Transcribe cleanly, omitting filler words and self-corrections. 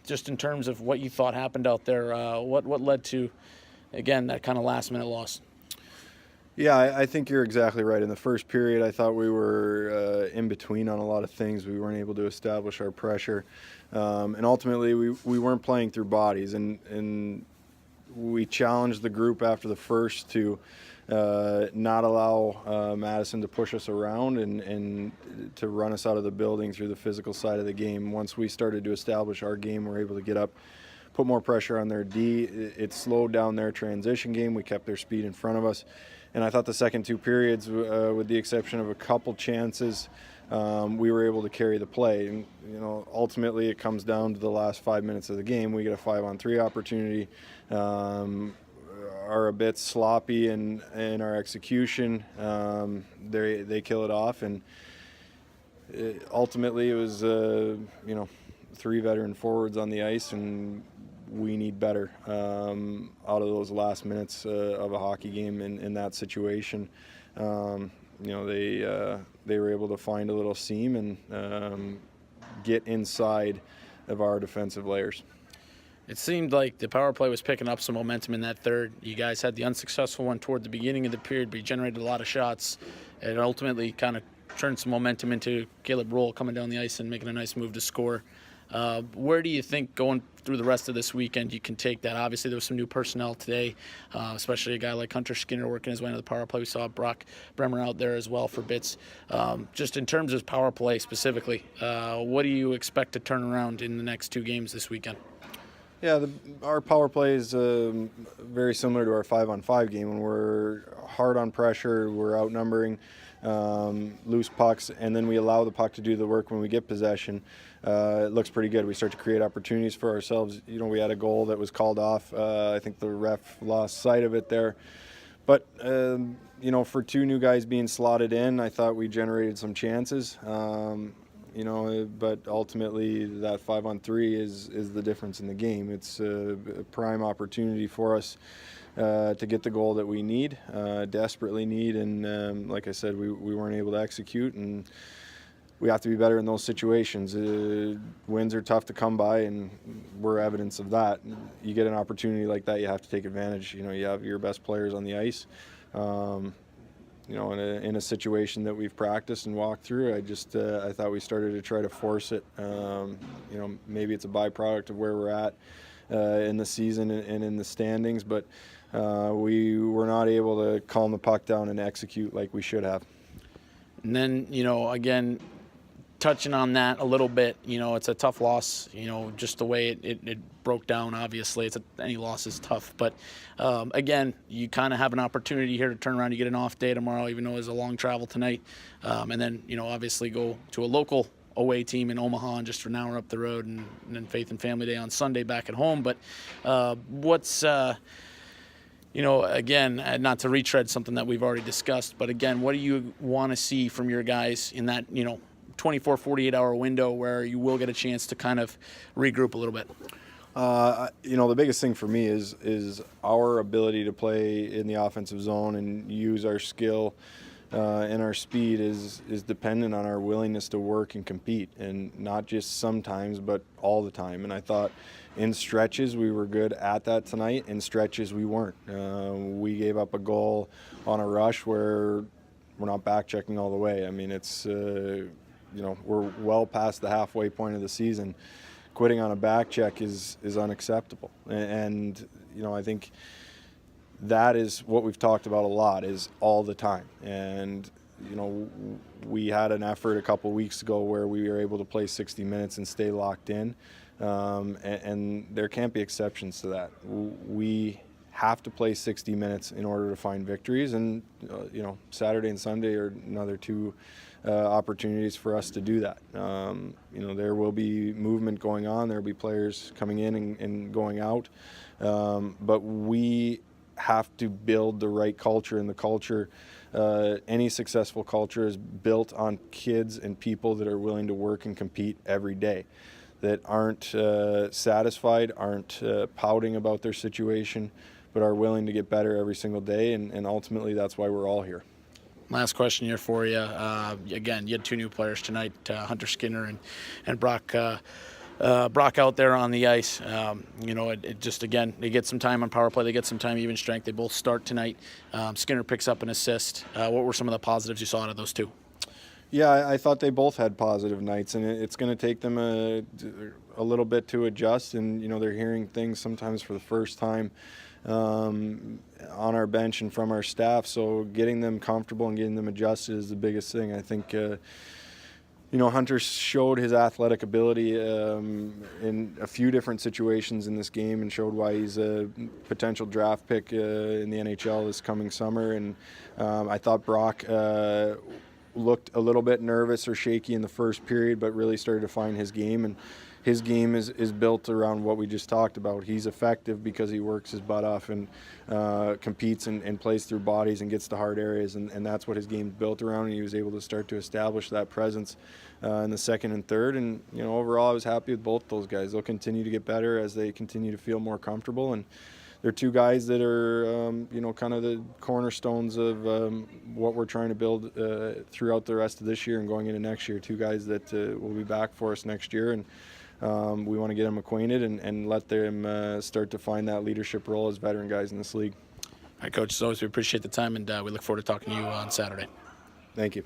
Just in terms of what you thought happened out there, what led to, again, that kind of last-minute loss? Yeah, I think you're exactly right. In the first period, I thought we were in between on a lot of things. We weren't able to establish our pressure. And ultimately, we weren't playing through bodies. And we challenged the group after the first to not allow Madison to push us around and to run us out of the building through the physical side of the game. Once we started to establish our game, we were able to get up, put more pressure on their D. It slowed down their transition game. We kept their speed in front of us. And I thought the second two periods, with the exception of a couple chances, we were able to carry the play. And, ultimately it comes down to the last 5 minutes of the game. We get a 5-on-3 opportunity, are a bit sloppy in our execution. They kill it off, and ultimately it was, 3 veteran forwards on the ice, and we need better out of those last minutes of a hockey game in that situation. They were able to find a little seam and get inside of our defensive layers. It seemed like the power play was picking up some momentum in that third. You guys had the unsuccessful one toward the beginning of the period, but you generated a lot of shots. It ultimately kind of turned some momentum into Caleb Roll coming down the ice and making a nice move to score. Where do you think going through the rest of this weekend you can take that? Obviously, there was some new personnel today, especially a guy like Hunter Skinner working his way into the power play. We saw Brehmer out there as well for bits. Just in terms of power play specifically, what do you expect to turn around in the next 2 games this weekend? Yeah, our power play is very similar to our 5-on-5 game. When we're hard on pressure, we're outnumbering loose pucks, and then we allow the puck to do the work when we get possession. It looks pretty good. We start to create opportunities for ourselves. We had a goal that was called off. I think the ref lost sight of it there. But, for 2 new guys being slotted in, I thought we generated some chances. But ultimately that 5-on-3 is the difference in the game. It's a prime opportunity for us to get the goal that we need, desperately need, and like I said, we weren't able to execute, and we have to be better in those situations. Wins are tough to come by, and we're evidence of that. You get an opportunity like that, you have to take advantage. You have your best players on the ice. In a situation that we've practiced and walked through, I thought we started to try to force it. Maybe it's a byproduct of where we're at in the season and in the standings, but we were not able to calm the puck down and execute like we should have. And then, again, touching on that a little bit, it's a tough loss, just the way it broke down. Obviously, any loss is tough. But, again, you kind of have an opportunity here to turn around. You get an off day tomorrow, even though there's a long travel tonight. And then, obviously go to a local away team in Omaha and just for an hour up the road, and then Faith and Family Day on Sunday back at home. But what's again, not to retread something that we've already discussed, but again, what do you want to see from your guys in that, 24, 48-hour window where you will get a chance to kind of regroup a little bit? The biggest thing for me is our ability to play in the offensive zone and use our skill and our speed is dependent on our willingness to work and compete, and not just sometimes, but all the time. And I thought in stretches we were good at that tonight. In stretches we weren't. We gave up a goal on a rush where we're not back checking all the way. I mean, it's we're well past the halfway point of the season. Quitting on a back check is unacceptable. And I think that is what we've talked about a lot, is all the time. And we had an effort a couple weeks ago where we were able to play 60 minutes and stay locked in, and there can't be exceptions to that. We have to play 60 minutes in order to find victories, and Saturday and Sunday are another 2 opportunities for us to do that. There will be movement going on. There will be players coming in and going out, but we have to build the right culture, and the culture, any successful culture is built on kids and people that are willing to work and compete every day, that aren't satisfied, aren't pouting about their situation, but are willing to get better every single day, and ultimately that's why we're all here. Last question here for you. Again, you had 2 new players tonight, Hunter Skinner and Brock Brock out there on the ice. It just, again, they get some time on power play. They get some time, even strength. They both start tonight. Skinner picks up an assist. What were some of the positives you saw out of those two? Yeah, I thought they both had positive nights, and it's going to take them a little bit to adjust. And they're hearing things sometimes for the first time on our bench and from our staff. So getting them comfortable and getting them adjusted is the biggest thing. I think Hunter showed his athletic ability in a few different situations in this game, and showed why he's a potential draft pick in the NHL this coming summer. And I thought Brock looked a little bit nervous or shaky in the first period, but really started to find his game. And his game is built around what we just talked about. He's effective because he works his butt off and competes and plays through bodies and gets to hard areas, and that's what his game's built around. And he was able to start to establish that presence in the second and third. And overall, I was happy with both those guys. They'll continue to get better as they continue to feel more comfortable. And they're two guys that are, kind of the cornerstones of what we're trying to build throughout the rest of this year and going into next year. Two guys that will be back for us next year, and we want to get them acquainted and let them start to find that leadership role as veteran guys in this league. All right, Coach, as always, we appreciate the time, and we look forward to talking to you on Saturday. Thank you.